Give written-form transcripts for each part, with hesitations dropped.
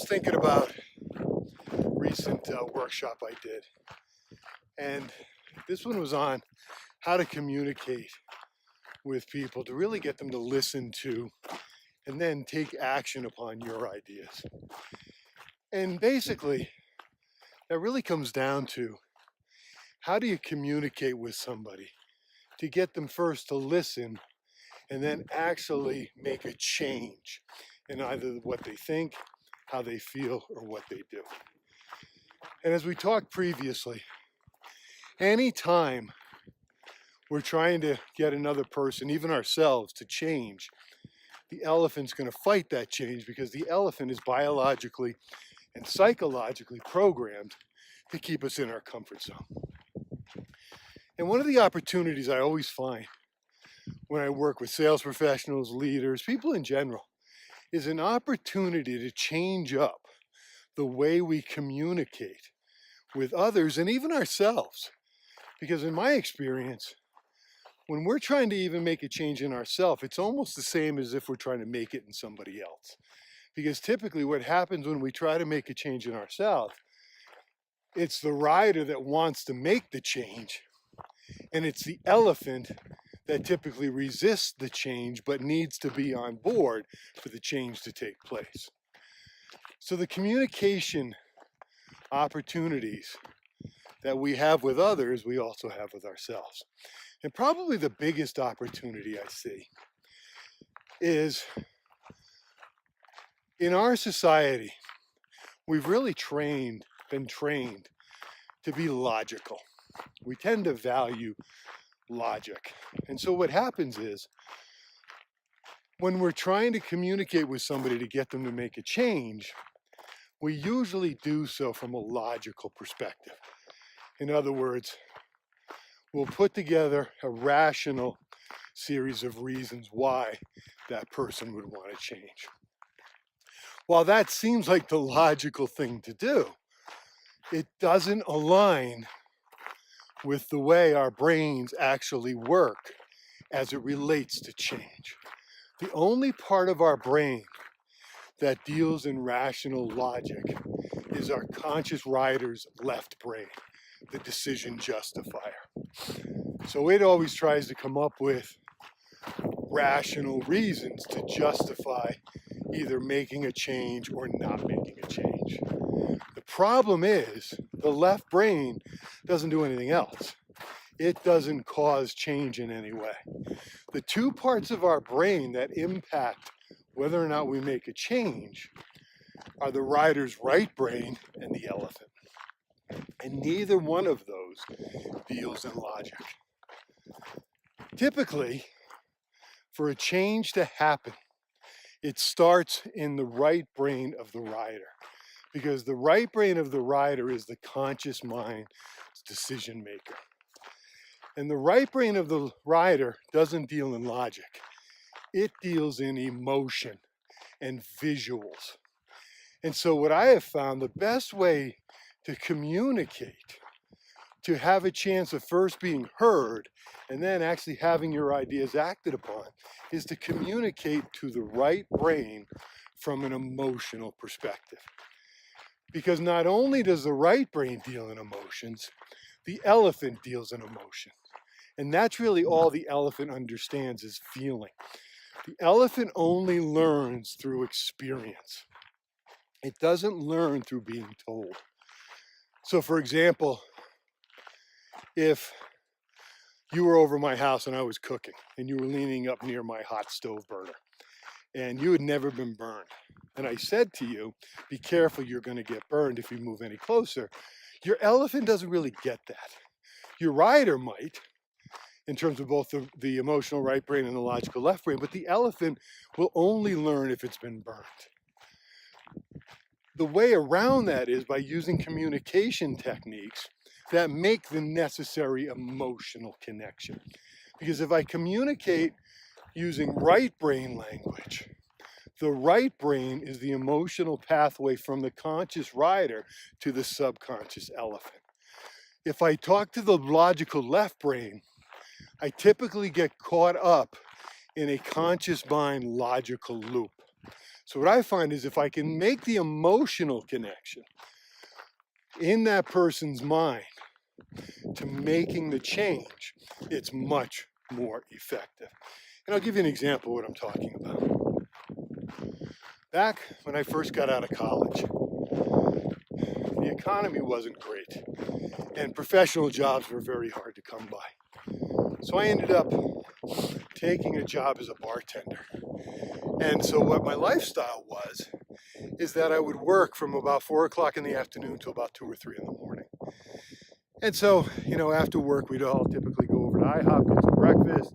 thinking about recent workshop I did, and this one was on how to communicate with people to really get them to listen to and then take action upon your ideas. And basically, that really comes down to how do you communicate with somebody to get them first to listen and then actually make a change in either what they think, how they feel, or what they do. And as we talked previously, anytime we're trying to get another person, even ourselves, to change, the elephant's going to fight that change because the elephant is biologically and psychologically programmed to keep us in our comfort zone. And one of the opportunities I always find when I work with sales professionals, leaders, people in general, is an opportunity to change up the way we communicate with others and even ourselves. Because in my experience, when we're trying to even make a change in ourselves, it's almost the same as if we're trying to make it in somebody else. Because typically what happens when we try to make a change in ourselves, it's the rider that wants to make the change, and it's the elephant that typically resists the change but needs to be on board for the change to take place. So the communication opportunities that we have with others, we also have with ourselves. And probably the biggest opportunity I see is in our society, we've really been trained to be logical. We tend to value logic. And so what happens is when we're trying to communicate with somebody to get them to make a change, we usually do so from a logical perspective. In other words, we'll put together a rational series of reasons why that person would want to change. While that seems like the logical thing to do, it doesn't align with the way our brains actually work as it relates to change. The only part of our brain that deals in rational logic is our conscious rider's left brain, the decision justifier. So it always tries to come up with rational reasons to justify either making a change or not making a change. The problem is the left brain doesn't do anything else. It doesn't cause change in any way. The two parts of our brain that impact whether or not we make a change are the rider's right brain and the elephant. And neither one of those deals in logic. Typically, for a change to happen, it starts in the right brain of the rider, because the right brain of the rider is the conscious mind's decision maker. And the right brain of the rider doesn't deal in logic. It deals in emotion and visuals. And so what I have found, the best way to communicate, to have a chance of first being heard and then actually having your ideas acted upon, is to communicate to the right brain from an emotional perspective. Because not only does the right brain deal in emotions, the elephant deals in emotion. And that's really all the elephant understands is feeling. The elephant only learns through experience. It doesn't learn through being told. So for example, if you were over my house and I was cooking and you were leaning up near my hot stove burner and you had never been burned, and I said to you, be careful, you're going to get burned if you move any closer, your elephant doesn't really get that. Your rider might, in terms of both the emotional right brain and the logical left brain, but the elephant will only learn if it's been burned. The way around that is by using communication techniques that make the necessary emotional connection. Because if I communicate using right brain language, the right brain is the emotional pathway from the conscious rider to the subconscious elephant. If I talk to the logical left brain, I typically get caught up in a conscious mind logical loop. So what I find is if I can make the emotional connection in that person's mind to making the change, it's much more effective. And I'll give you an example of what I'm talking about. Back when I first got out of college, the economy wasn't great and professional jobs were very hard to come by. So I ended up taking a job as a bartender. And so what my lifestyle was is that I would work from about 4 o'clock in the afternoon to about 2 or 3 in the morning. And so, after work, we'd all typically go over to IHOP, get some breakfast.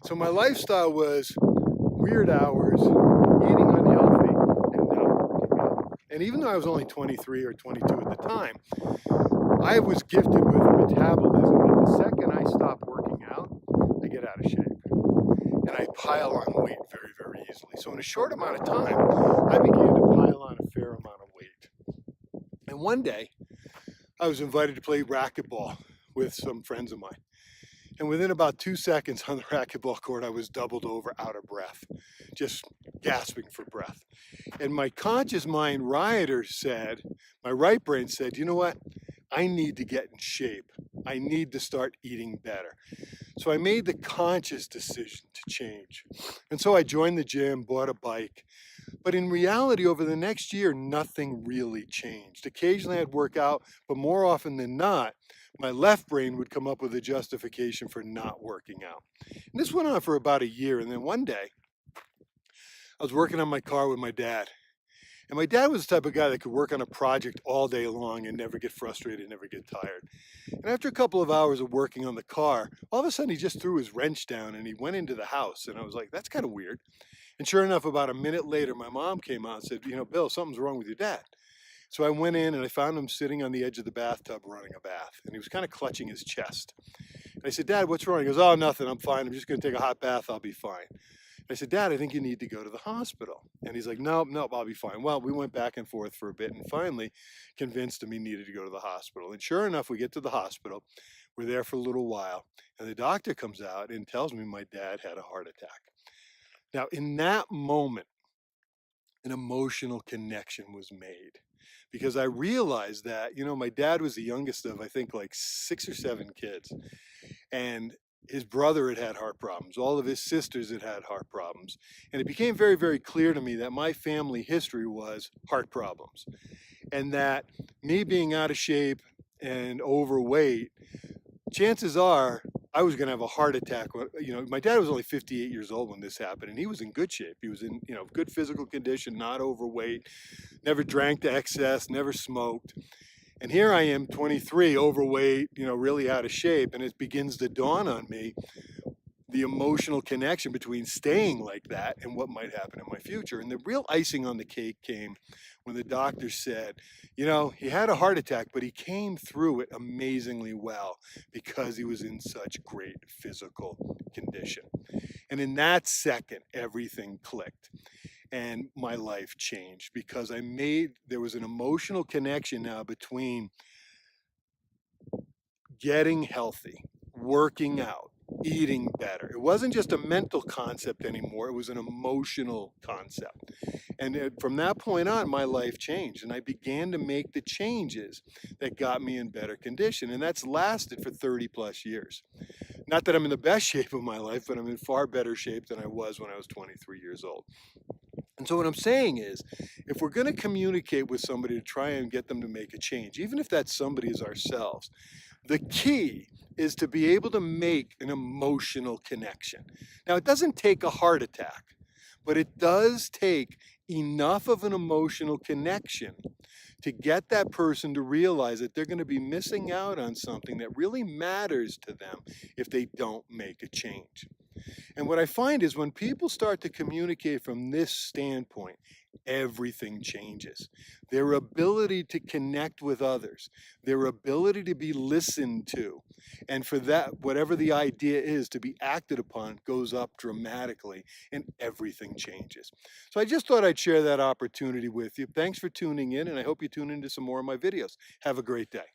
So my lifestyle was weird hours, eating unhealthy, and not working out. And even though I was only 23 or 22 at the time, I was gifted with a metabolism that the second I stop working out, I get out of shape. And I pile on weight very, very easily. So in a short amount of time, I began to pile on a fair amount of weight. And one day, I was invited to play racquetball with some friends of mine. And within about 2 seconds on the racquetball court, I was doubled over, out of breath, just gasping for breath. And my conscious mind rioter said, my right brain said, you know what? I need to get in shape. I need to start eating better. So I made the conscious decision to change. And so I joined the gym, bought a bike. But in reality, over the next year, nothing really changed. Occasionally I'd work out, but more often than not, my left brain would come up with a justification for not working out. And this went on for about a year. And then one day, I was working on my car with my dad. And my dad was the type of guy that could work on a project all day long and never get frustrated, never get tired. And after a couple of hours of working on the car, all of a sudden he just threw his wrench down and he went into the house. And I was like, that's kind of weird. And sure enough, about a minute later, my mom came out and said, Bill, something's wrong with your dad. So I went in and I found him sitting on the edge of the bathtub running a bath. And he was kind of clutching his chest. And I said, Dad, what's wrong? He goes, oh, nothing. I'm fine. I'm just going to take a hot bath. I'll be fine. I said, Dad, I think you need to go to the hospital. And he's like, nope, I'll be fine. Well, we went back and forth for a bit and finally convinced him he needed to go to the hospital. And sure enough, we get to the hospital. We're there for a little while. And the doctor comes out and tells me my dad had a heart attack. Now, in that moment, an emotional connection was made because I realized that, my dad was the youngest of, I think, like 6 or 7 kids. And his brother had had heart problems. All of his sisters had had heart problems. And it became very, very clear to me that my family history was heart problems. And that me being out of shape and overweight, chances are I was going to have a heart attack. My dad was only 58 years old when this happened, and he was in good shape. He was in, good physical condition, not overweight, never drank to excess, never smoked. And here I am, 23, overweight, really out of shape. And it begins to dawn on me the emotional connection between staying like that and what might happen in my future. And the real icing on the cake came when the doctor said, he had a heart attack, but he came through it amazingly well because he was in such great physical condition. And in that second, everything clicked. And my life changed because there was an emotional connection now between getting healthy, working out, eating better. It wasn't just a mental concept anymore, it was an emotional concept. And from that point on, my life changed and I began to make the changes that got me in better condition. And that's lasted for 30 plus years. Not that I'm in the best shape of my life, but I'm in far better shape than I was when I was 23 years old. And so what I'm saying is, if we're going to communicate with somebody to try and get them to make a change, even if that somebody is ourselves, the key is to be able to make an emotional connection. Now, it doesn't take a heart attack, but it does take enough of an emotional connection to get that person to realize that they're going to be missing out on something that really matters to them if they don't make a change. And what I find is when people start to communicate from this standpoint, everything changes. Their ability to connect with others, their ability to be listened to, and for that, whatever the idea is to be acted upon goes up dramatically and everything changes. So I just thought I'd share that opportunity with you. Thanks for tuning in, and I hope you tune into some more of my videos. Have a great day.